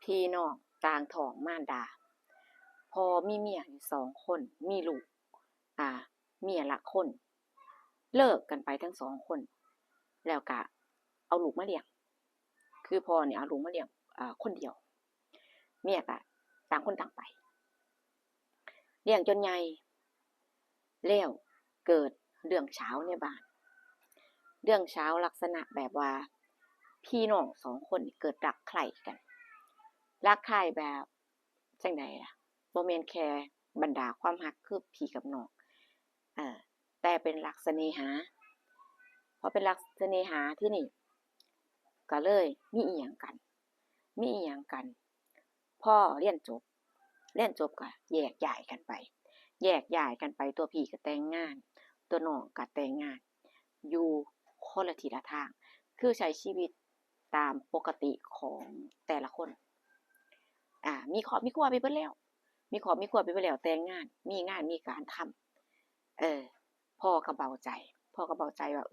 พี่น้องต่างท้องมารดาพอมีเมีย2 คนมีลูกอ่าเมียละคนเลิกกันไปทั้ง2 คนแล้วก็เอาลูกมาเลี้ยงคือพ่อเนี่ยเอาลูกมาเลี้ยงคนเดียวเมียก็ต่างคนต่างไปเลี้ยงจนใหญ่แล้วเกิดเรื่องเช้าในบ้านเรื่องเช้าลักษณะแบบว่าพี่น้อง2 คนนี่เกิดรักใคร่กันรักใคร่แบบจังใดล่ะบ่แม่นแค่บรรดาความรักคือพี่กับน้องเอ่อแต่เป็นรักเสน่หาพอเป็นรักเสน่หาที่นี่ก็เลยมีอิหยังกันมีอิหยังกันพอเรียนจบก็แยกย้ายกันไปตัวพี่ก็แต่งงานตัวน้องก็แต่งงานอยู่คนละทิศละทางคือใช้ชีวิตตามปกติของแต่ละคนมีครอบมีครัวไปเบิดแล้วมีครอบมีครัวไปเบิดแล้วแต่งงานมีงานมีการทำพ่อก็เบาใจว่า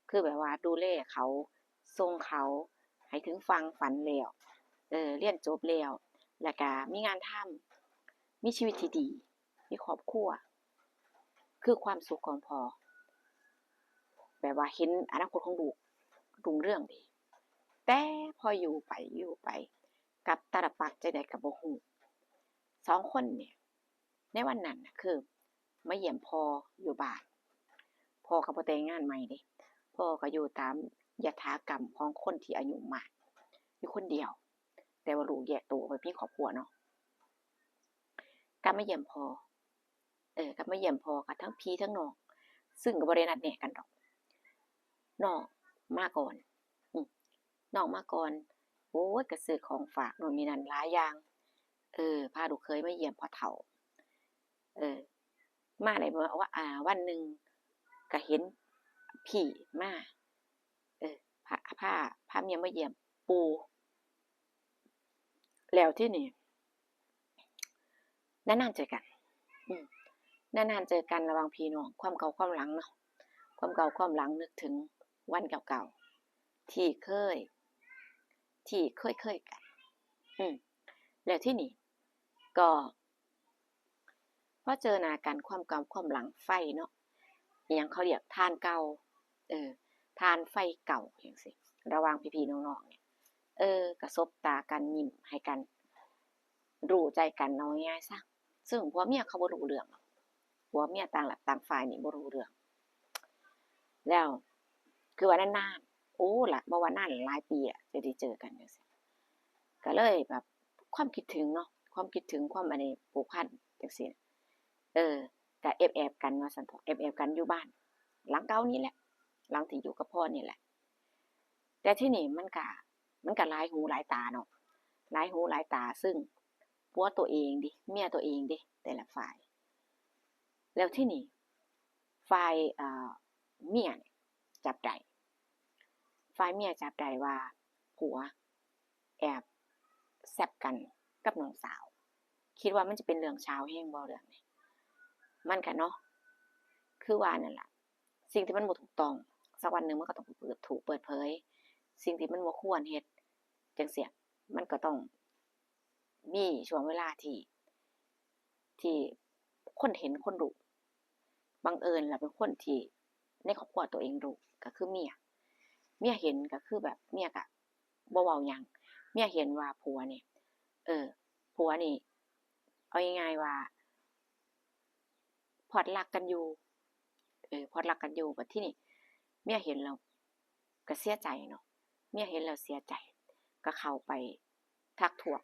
คือแบบว่าดูแลเขาส่งเขาให้ถึงฝั่งฝันแล้วเรียนจบแล้วแล้วก็มีงานทำมีชีวิตที่ดีมีครอบครัวคือความสุขของพ่อแบบว่าเห็นอนาคตของลูกรุ่งเรืองดีแต่พออยู่ไปกับตาลปัดจั่งใดก็บ่ฮู้2 คนเนี่ยในวันนั้นน่ะคือมาเยี่ยมพ่ออยู่บ้านพ่อก็บ่แต่งงานใหม่เดะพ่อก็อยู่ตามยถากรรมของคนที่อายุมากอยู่คนเดียวแต่ว่าลูกแยกตัวไปมีครอบครัวเนาะกลับมาเยี่ยมพ่อกลับมาเยี่ยมพ่อก็ทั้งพี่ทั้งน้องซึ่งก็บ่ได้นัดแนะกันดอกน้องมาก่อนอือน้องมาก่อนโอ๊ยก็ซื้อของฝากโน่นนี่นั่นหลายอย่างพาลูกเขยมาเยี่ยมพ่อเฒ่าเออมาได้บ่ว่าวันหนึ่งก็เห็นพี่มาเออพาพาพาเมียมาเยี่ยมปู่แล้วที่นี่นานๆเจอกันอืมนานๆเจอกันระหว่างพี่น้องความเก่าความหลังเนาะความเก่าความหลังนึกถึงวันเก่าๆที่เคยกันอืมแล้วที่นี่ก็พอเจอหน้ากันความเก่าความหลังไฟเนาะอิหยังเขาเรียกถ่านเก่าเออถ่านไฟเก่าจังซี้ระหว่างพี่ๆน้องๆเนี่ยก็สบตากันยิ้มให้กันรู้ใจกันเอาง่ายๆซะซึ่งผัวเมียเขาบ่รู้เรื่องผัวเมียต่างฝ่ายนี่บ่รู้เรื่องแล้วคือว่านานๆโอ้ล่ะบ่ว่านานหลายปีอะจะได้เจอกันจังซี้ก็เลยแบบความคิดถึงเนาะความคิดถึงความอันนี้ผูกพันจังซี้เออก็แอบๆกันว่าซั่นเถาะแอบๆกันอยู่บ้านหลังเก่านี่แหละหลังที่อยู่กับพ่อนี่แหละแต่ที่นี่มันก็หลายหูหลายตาเนาะหลายหูหลายตาซึ่งผัวตัวเองดิเมียตัวเองดิแต่ละฝ่ายแล้วที่นี่ฝ่ายเมียเนี่ยจับได้ฝ่ายเมียจับได้ว่าผัวแอบแซ่บกันกับน้องสาวคิดว่ามันจะเป็นเรื่องเช้าแห้งบ่เรื่องนี้มันก็เนาะคือว่านั่นล่ะสิ่งที่มันบ่ถูกต้องสักวันหนึ่งมันก็ต้องถูกเปิดเผยสิ่งที่มันบ่ควรเฮ็ดจังซี้มันก็ต้องมีช่วงเวลาที่คนเห็นคนรู้บังเอิญแล้วเป็นคนที่ในครอบครัวตัวเองรู้ก็คือเมียเห็นก็คือแบบเมียก็บ่เว้าหยังเมียเห็นว่าผัวนี่เออผัวนี่เอาง่ายๆว่าพล็อตรักกันอยู่พล็อตรักกันอยู่บัดทีนี้เมียเห็นแล้วก็เสียใจเนาะเมียเห็นแล้วเสียใจก็เข้าไปทักท้วง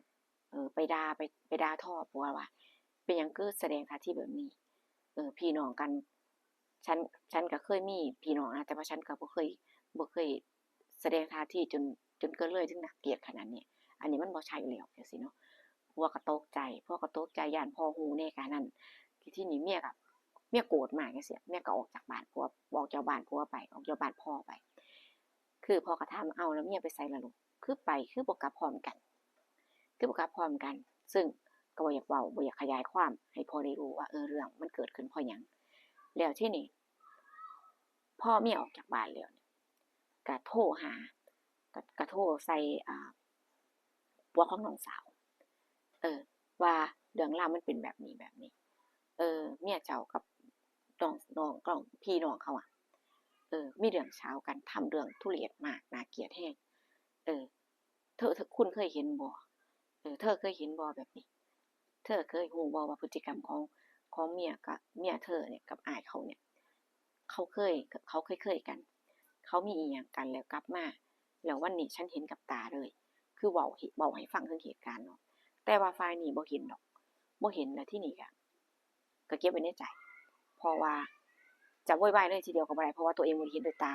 ไปด่าทอผัวว่าเป็นหยังคือแสดงท่าทีแบบนี้พี่น้องกันฉันก็เคยมีพี่น้องนะแต่ว่าฉันก็บ่เคยแสดงท่าทีจนเกินเลยถึงน่าเกลียดขนาดนี้อันนี้มันบ่ใช่แล้วจังซี้เนาะผัวก็ตกใจย้านพ่อรู้ในการนั้นที่นี่เมียโกรธมากจังซี้เมียก็ออกจากบ้านผัวออกจากบ้านผัวไปออกจากบ้านพ่อไปคือพ่อก็ถามอ้าวแล้วเมียไปไสล่ะลูกคือไปคือบ่กลับพร้อมกันซึ่งก็บ่อยากเว้าบ่อยากขยายความให้พ่อได้รู้ว่าเรื่องมันเกิดขึ้นเพราะหยังแล้วทีนี้พอเมียออกจากบ้านแล้วเนี่ยก็โทรหาก็โทรใส่ ผัวของน้องสาวว่าเรื่องราวมันเป็นแบบนี้แบบนี้เมียเจ้ากับน้องพี่น้องเขามีเรื่องเช้าวกันทำเรื่องทุเรศมากน่าเกลียดแฮงเออเธอคุณเคยเห็นบ่เธอเคยเห็นบ่แบบนี้เธอเคยรู้บ่ว่าพฤติกรรมของเมียกับเมียเธอเนี่ยกับอ้ายเขาเนี่ยเขาเคยเขาเคยกันเขามีอิหยังกันแล้วกลับมาแล้ววันนี้ฉันเห็นกับตาเลยคือเว้าให้ฟังถึงเหตุการณ์เนาะแต่ว่าฝ่ายนี้บ่เห็นดอกบ่เห็นแล้วทีนี้ก็เก็บไว้ในใจเพราะว่าจะโวยวายเลยทีเดียวก็บ่ได้เพราะว่าตัวเองบ่ได้เห็นด้วยตา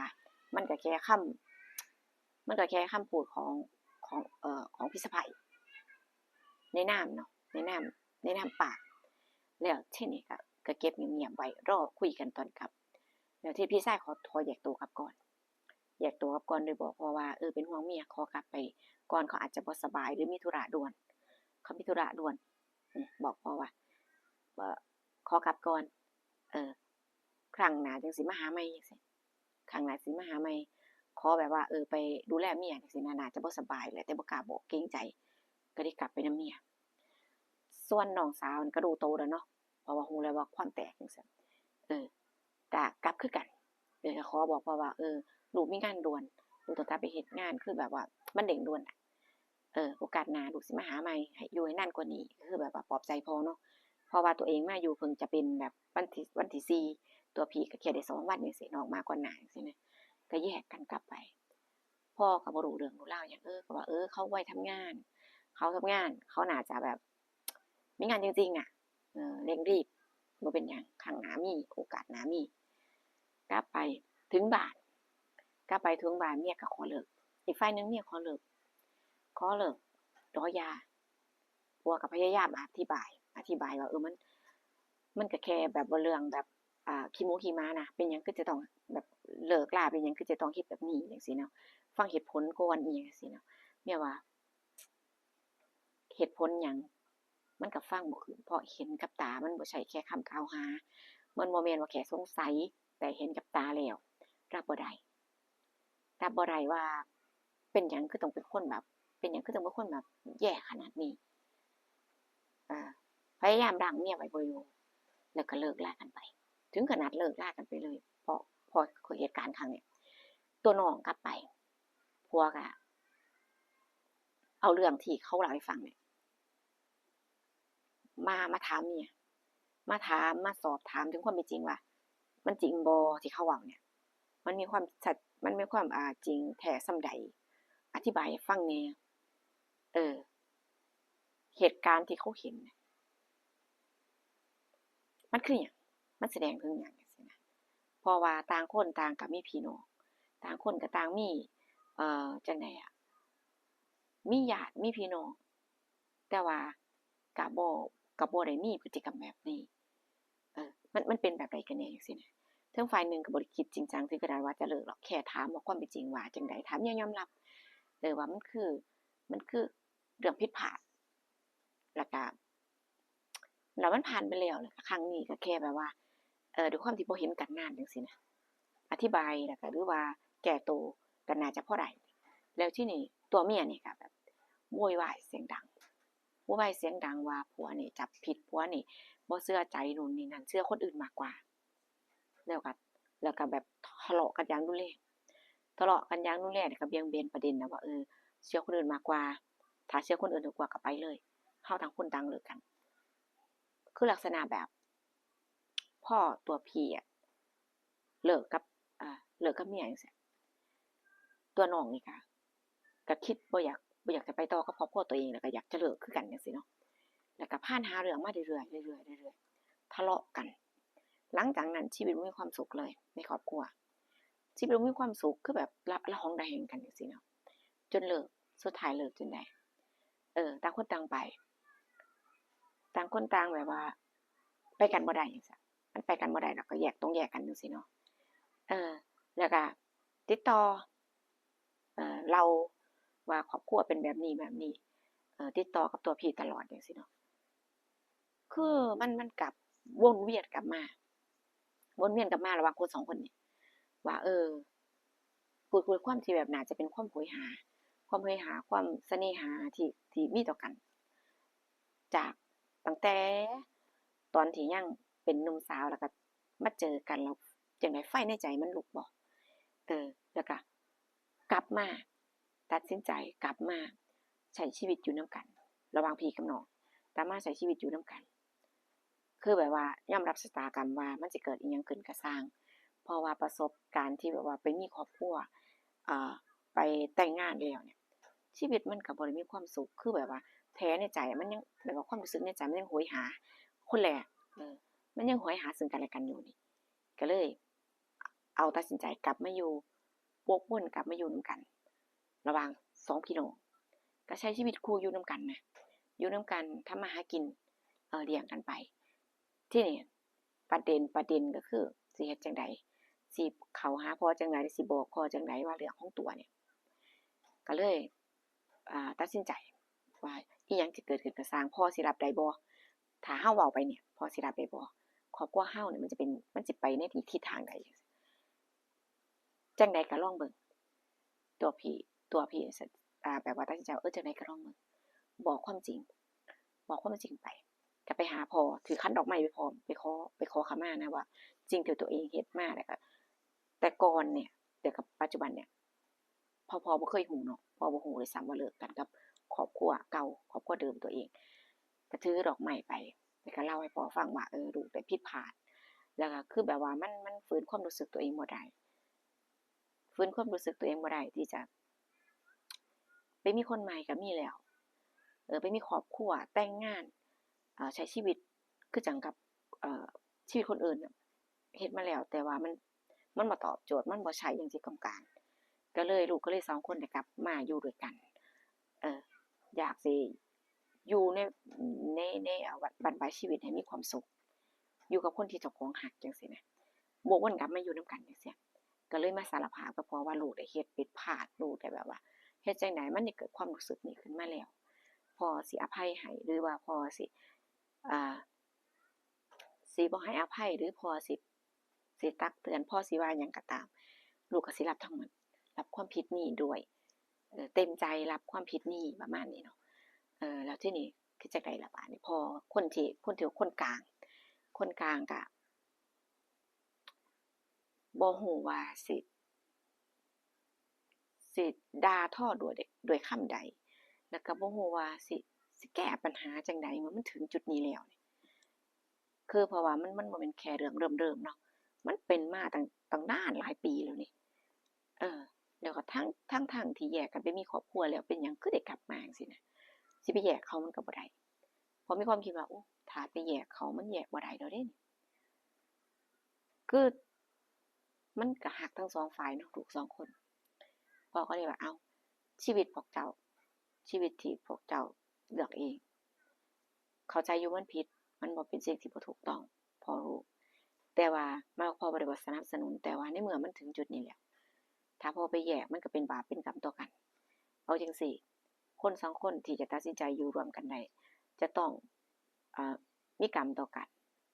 มันก็แค่คำมันก็แค่คำพูดของพี่สะใภ้ในนามเนาะในนามปากแล้วทีนี้ก็เก็บเงียบๆไว้รอคุยกันตอนกลับแล้วที่พี่ชายขอแยกตัวกลับก่อนแยกตัวกลับก่อนโดยบอกพ่อว่าเป็นห่วงเมียขอกลับไปก่อนเขาอาจจะบ่สบายหรือมีธุระด่วนเขามีธุระด่วนบอกพ่อว่าขอกลับก่อนเออครั้งหน้าจังสิมาหาใหม่จังซี่ครั้งหน้าสิมาหาใหม่ขอแบบว่าไปดูแลเมียจังซี่นะน่าจะบ่สบายแหละแต่บ่กล้าบอกเกรงใจก็ได้กลับไปนำเมียส่วนน้องสาวก็รู้โตแล้วเนาะเพราะว่ารู้แล้วว่าความแตกจังซี่ก็กลับคือกันก็ขอบอกพ่อว่าลูกมีงานด่วนลูกต้องกลับไปเฮ็ดงานคือแบบว่ามันเร่งด่วนน่ะโอกาสหน้าลูกสิมาหาใหม่ให้อยู่ให้นานกว่านี้ก็คือแบบว่าปลอบใจพ่อเนาะเพราะว่าตัวเองมาอยู่เพิ่งจะเป็นแบบวันที่4ตัวพี่ก็แค่ได้2วันจังซี่น้องมาก่อนหน้าจังซี่นะก็แยกกันกลับไปพ่อก็บ่รู้เรื่องรู้ราวหยังก็ว่าเขาไว้ทำงานเขาทำงานเขาน่าจะแบบมีงานจริงๆอะเร่งรีบบ่เป็นหยังครั้งหน้ามีโอกาสหน้ามีกลับไปถึงบ้านกลับไปถึงบ้านเมียก็ขอเลิกอีกฝ่ายหนึ่งเมียขอเลิกรอยาผัวก็พยายามอธิบายว่ามันก็แค่แบบว่าเรื่องแบบขี้หมูขี้ม้านะเป็นหยังคือจะต้องแบบเลิกลาเป็นหยังคือจะต้องเฮ็ดแบบนี้จังซี่เนาะฟังเหตุผลก่อนอิหยังจังซี่เนาะเมียว่าเหตุผลหยังมันก็ฟังบ่ขึ้นเพราะเห็นกับตามันบ่ใช่แค่คำกล่าวหามันบ่แม่นว่าแค่สงสัยแต่เห็นกับตาแล้วรับบ่ได้รับบ่ได้ว่าเป็นหยังคือต้องเป็นคนแบบเป็นหยังคือต้องเป็นคนแบบแย่ขนาดนี้อาพยายามรั้งเมียไว้บ่อยู่แล้วก็เลิกลากันไปถึงขนาดเลิกลากันไปเลยพอเหตุการณ์ครั้งนี้ตัวน้องกลับไปผัวก็เอาเรื่องที่เขาเล่าให้ฟังเนี่ยมาถามเมียมาถามมาสอบถามถึงความเป็นจริงว่ามันจริงบ่ที่เขาเว้าเนี่ยมันมีความจริงแท้ส่ำใดอธิบายให้ฟังแหน่เออเหตุการณ์ที่เขาเห็นน่ะมันคือหยังมันแสดงถึงหยังจังซี้นะเพราะว่าต่างคนต่างก็มีพี่น้องต่างคนก็ต่างมีจั่งใดมีญาติมีพี่น้องแต่ว่าก็บ่ได้มีพฤติกรรมแบบนี้มันเป็นแบบใดกันแน่จังซี้นะเทิงฝ่ายหนึ่งก็บ่ได้คิดจริงจังถึงขนาดว่าจะเลิกหรอกแค่ถามว่าความเป็นจริงว่าจั่งใดถามอย่างยอมรับว่ามันคือเรื่องผิดพลาดแล้วก็มันผ่านไปแล้วแล้วก็ครั้งนี้ก็แค่แบบว่าด้วยความที่บ่เห็นกันนานจังซี้นะอธิบายแล้วก็หรือว่าแก้ตัวก็น่าจะพอได้แล้วทีนี้ตัวเมียนี่ก็แบบโวยวายเสียงดังโวยวายเสียงดังว่าผัวนี่จับผิดผัวนี่บ่เชื่อใจนู่นนี่นั่นเชื่อคนอื่นมากกว่าแล้วก็แล้วก็แบบทะเลาะกันอย่างรุนแรงทะเลาะกันอย่างรุนแรงแล้วก็เบี่ยงเบนประเด็นนะว่าเชื่อคนอื่นมากกว่าถ้าเชื่อคนอื่นดีกว่าก็ไปเลยเฮาต่างคนต่างเลิกกันคือลักษณะแบบพ่อตัวพี่อะเลิกกับเลิกกับเมียจังซี้ตัวน้องนี่ก็คิดบ่อยากจะไปต่อกับครอบครัวตัวเองแล้วก็อยากจะเลิกคือกันจังซี้เนาะแล้วก็ผ่านหาเรื่องมาเรื่อยๆเรื่อยๆเรื่อยๆทะเลาะกันหลังจากนั้นชีวิตบ่มีความสุขเลยในครอบครัวชีวิตบ่มีความสุขคือแบบระหองระแหงกันจังซี้เนาะจนเลิกสุดท้ายเลิกจนได้ต่างคนต่างไปต่างคนต่างแบบว่าไปกันบ่ได้จังซี้มันไปกันบ่ได้แล้วก็แยกต้องแยกกันจังซี้เนาะเออแล้วก็ติดต่อเราว่าครอบครัวเป็นแบบนี้แบบนี้ติดต่อกับตัวพี่ตลอดจังซี้เนาะคือมันกลับวนเวียนกลับมาวนเวียนกลับมาระหว่างคน2คนนี้ว่าพูดความที่แบบน่าจะเป็นความโหยหา ความเฮหาความเสน่หาที่มีต่อกัน จากตั้งแต่ตอนที่ยังเป็นหนุ่มสาวแล้วก็มาเจอกันแล้วจังได๋ไฟในใจมันลุกบ่แล้วก็กลับมาตัดสินใจกลับมาใช้ชีวิตอยู่นำกันระหว่างพี่กับน้องกลับมาใช้ชีวิตอยู่นำกันคือแบบว่ายอมรับชะตากรรมว่ามันสิเกิดอิหยังขึ้นก็สร้างเพราะว่าประสบการณ์ที่แบบว่าไปมีครอบครัวไปแต่งงานแล้วเนี่ยชีวิตมันก็บ่ได้มีความสุขคือแบบว่าแผลในใจมันยังแบบว่าความรู้สึกในใจมันยังโหยหาคนแรกมันยังโหยหาซึ่งกันและกันอยู่นี่ก็เลยเอาตัดสินใจกลับมาอยู่วกวนกลับมาอยู่นำกันระหว่าง2พี่น้องก็ใช้ชีวิตคู่อยู่นำกันนะอยู่นำกันทำมาหากินเลี้ยงกันไปที่นี่ประเด็นก็คือสิเฮ็ดจังใดสิเข้าหาพ่อจังไดสิบอกพ่อจังไดว่าเรื่องของตัวเนี่ยก็เลยตัดสินใจว่าอิหยังสิเกิดขึ้นก็สร้างพ่อสิรับได้บ่ถ้าเฮาเว้าไปเนี่ยพ่อสิรับได้บ่ครอบครัวเฮาเนี่ยมันสิไปในทิศทางใดจังใดก็ลองเบิ่งตัวพี่แบบว่าตัดสินใจจังใดก็ลองเบิ่งบอกความจริงไปก็ไปหาพ่อถือขันดอกไม้ไปพร้อมไปขอขมานะว่าสิ่งที่ตัวเองเฮ็ดมาแล้วก็แต่ก่อนเนี่ยแต่กับปัจจุบันเนี่ยพ่อบ่เคยฮู้เนาะพ่อบ่ฮู้ด้วยซ้ำว่าเลิกกันกับครอบครัวเก่าครอบครัวเดิมตัวเองก็ถือดอกไม้ไปแล้วก็เล่าให้พ่อฟังว่าลูกได้ผิดพลาดแล้วก็คือแบบว่ามันฟื้นความรู้สึกตัวเองบ่ได้ฟื้นความรู้สึกตัวเองบ่ได้ที่จะไปมีคนใหม่ก็มีแล้วไปมีครอบครัวแต่งงานใช้ชีวิตคือจังกับชีวิตคนอื่นเฮ็ดมาแล้วแต่ว่ามันบ่ตอบโจทย์มันบ่ใช่อย่างที่ต้องการก็เลยลูกก็เลย2คนได้กลับมาอยู่ด้วยกันอยากสิอยู่ในบั้นปลายชีวิตให้มีความสุขอยู่กับคนที่เจ้าของรักจังซี้แหมวกวนกลับมาอยู่นำกันจังซี้ก็เลยมาสารภาพกับพ่อว่าลูกได้เฮ็ดผิดพลาดลูกได้แบบว่าเฮ็ดจังไดมันได้เกิดความรู้สึกนี้ขึ้นมาแล้วพ่อสิอภัยให้หรือว่าพ่อสิอ่าบ่ให้อภัยหรือพ่อสิตักเตือนพ่อสิว่าหยังก็ตามลูกก็สิรับทั้งหมดรับความผิดนี้ด้วยเต็มใจรับความผิดนี้ประมาณนี้เนาะแล้วทีนี้คือจังได๋ล่ะบาดนี้พอคนที่คนกลางก็บ่ฮู้ว่าสิด่าทอด้วยคำใดแล้วก็บ่ฮู้ว่าสิแก้ปัญหาจั่งใดเมื่อมันถึงจุดนี้แล้วนี่คือเพราะว่ามันบ่แม่นแค่เรื่องเริ่มๆเนาะมันเป็นมาตั้งนานหลายปีแล้วนี่เออแล้วก็ทั้งที่แยกกันไปมีครอบครัวแล้วเป็นหยังคือได้กลับมาจังซี้นะสิไปแยกเขามันก็บ่ได้เพราะมีความคิดว่าโอ้ถ้าไปแยกเขามันแยกบ่ได้แล้วเดะนี่คือมันก็รักทั้ง2ฝ่ายเนาะลูก2คนพ่อก็เลยว่าอ้าวชีวิตพวกเจ้าชีวิตที่พวกเจ้าเลือกเองเข้าใจอยู่มันผิดมันบ่เป็นสิ่งที่บ่ถูกต้องพ่อรู้แต่ว่าพ่อบ่ได้ว่าสนับสนุนแต่ว่าในเมื่อมันถึงจุดนี้แล้วถ้าพ่อไปแยกมันก็เป็นบาปเป็นกรรมต่อกันเอาจังซี่คน2คนที่จะตัดสินใจอยู่ร่วมกันได้จะต้องมีกรรมต่อกัน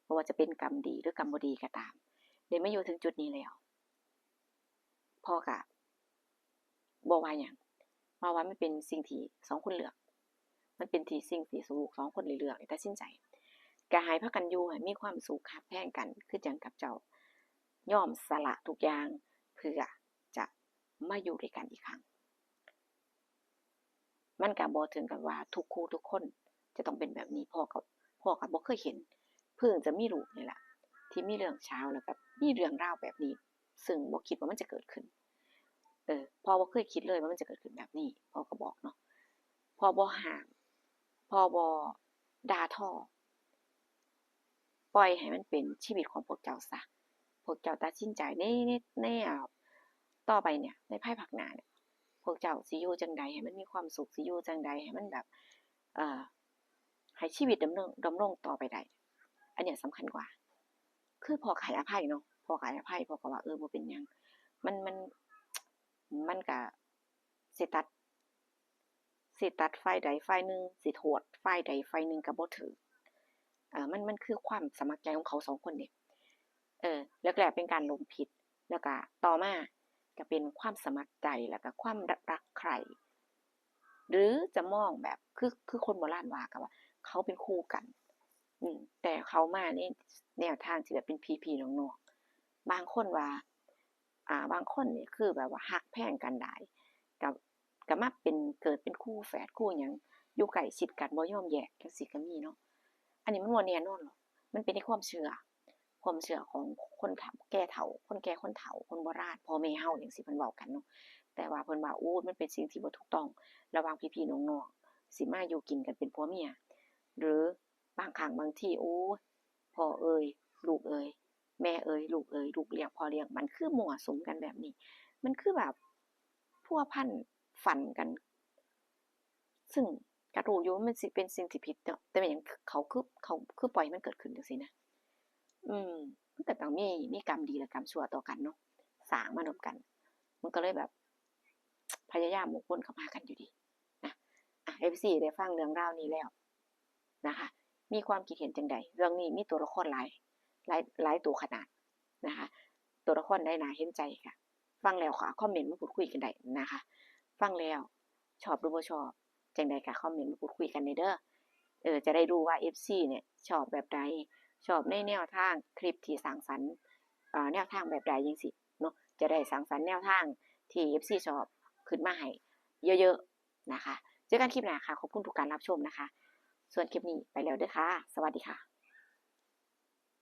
บ่ว่าจะเป็นกรรมดีหรือกรรมบ่ดีก็ตามได้มาอยู่ถึงจุดนี้แล้วพ่อก็บ่ว่าหยังเพราะว่ามันเป็นสิ่งที่2คนเลือกมันเป็นสิ่งที่ลูก2คนได้เลือกได้ตัดสินใจก็ให้พากันอยู่ให้มีความสุขรักแพงกันคือจังกับเจ้ายอมสละทุกอย่างเพื่อจะมาอยู่ด้วยกันอีกครั้งมันก็บ่ถึงกับว่าทุกคู่ทุกคนจะต้องเป็นแบบนี้พ่อก็บ่เคยเห็นเพิ่งจะมีลูกนี่แหละที่มีเรื่องเช้าแล้วก็มีเรื่องราวแบบนี้ซึ่งบ่คิดว่ามันจะเกิดขึ้นพ่อบ่เคยคิดเลยว่ามันจะเกิดขึ้นแบบนี้พ่อก็บอกเนาะพ่อบ่ห้ามพ่อบ่ด่าทอปล่อยให้มันเป็นชีวิตของพวกเจ้าซะพวกเจ้าตัดสินใจในต่อไปเนี่ยในภายภาคหน้าเนี่ยพวกเจ้าสิอยู่จั่งใดให้มันมีความสุขสิอยู่จั่งใดให้มันแบบเอ่อให้ชีวิตดำรงต่อไปได้อันเนี้ยสำคัญกว่าคือพ่อก็ให้อภัยเนาะพ่อก็ให้อภัยพ่อก็ว่าบ่เป็นหยังมันก็สิตัดฝ่ายใดฝ่ายหนึ่งสิโทษฝ่ายใดฝ่ายหนึ่งก็บ่ถูกมันคือความสมัครใจของเขา2คนนี่แรกๆเป็นการหลงผิดแล้วก็ต่อมาก็เป็นความสมัครใจแล้วก็ความรักใคร่ หรือจะมองแบบคือคนโบราณว่ากันว่าเขาเป็นคู่กันแต่เขามาในแนวทางที่แบบเป็นพี่ๆน้องๆบางคนว่าบางคนนี่คือแบบว่าฮักแพงกันได้กับมาเป็นเกิดเป็นคู่แฝดคู่หยังอยู่ใกล้ชิดกันบ่ยอมแยกจังซี้ก็มีเนาะอันนี้มันบ่แน่นอนหรอกมันเป็นในความเชื่อของคนเฒ่าแก่เฒ่าคนแก่คนเฒ่าคนโบราณพ่อแม่เฮาจังซี้เพิ่นเว้ากันเนาะแต่ว่าเพิ่นว่าโอ้มันเป็นสิ่งที่บ่ถูกต้องระหว่างพี่ๆน้องๆสิมาอยู่กินกันเป็นผัวเมียหรือบางครั้งบางทีโอ้พ่อเอยลูกเอยแม่เอยลูกเอยลูกเลี้ยงพ่อเลี้ยงมันคือมั่วสุมกันแบบนี้มันคือแบบพัวพันฝันกันซึ่งก็รู้อยู่ว่ามันสิเป็นสิ่งที่ผิดเนาะแต่เป็นหยังเขาคือปล่อยให้มันเกิดขึ้นจังซี่นะมันก็ต้องมีกรรมดีและกรรมชั่วต่อกันเนาะสร้างมานำกันมันก็เลยแบบพยายามหมู่คนเข้าหากันอยู่ดีนะFC ได้ฟังเรื่องราวนี้แล้วนะคะมีความคิดเห็นจังใดเรื่องนี้มีตัวละครหลายตัวขนาดนะคะตัวละครใดน่าเห็นใจค่ะฟังแล้วก็คอมเมนต์มาพูดคุยกันได้นะคะฟังแล้วชอบหรือบ่ชอบจังใดก็คอมเมนต์มาพูดคุยกันได้เด้อจะได้รู้ว่า FC เนี่ยชอบแบบใดชอบในแนวทางคลิปที่สร้างสรรค์แนวทางแบบใดจังซี้เนาะจะได้สร้างสรรค์แนวทางที่ FC ชอบขึ้นมาให้เยอะๆนะคะเจอกันคลิปหน้าค่ะขอบคุณทุกการรับชมนะคะส่วนคลิปนี้ไปแล้วเด้อค่ะสวัสดีค่ะ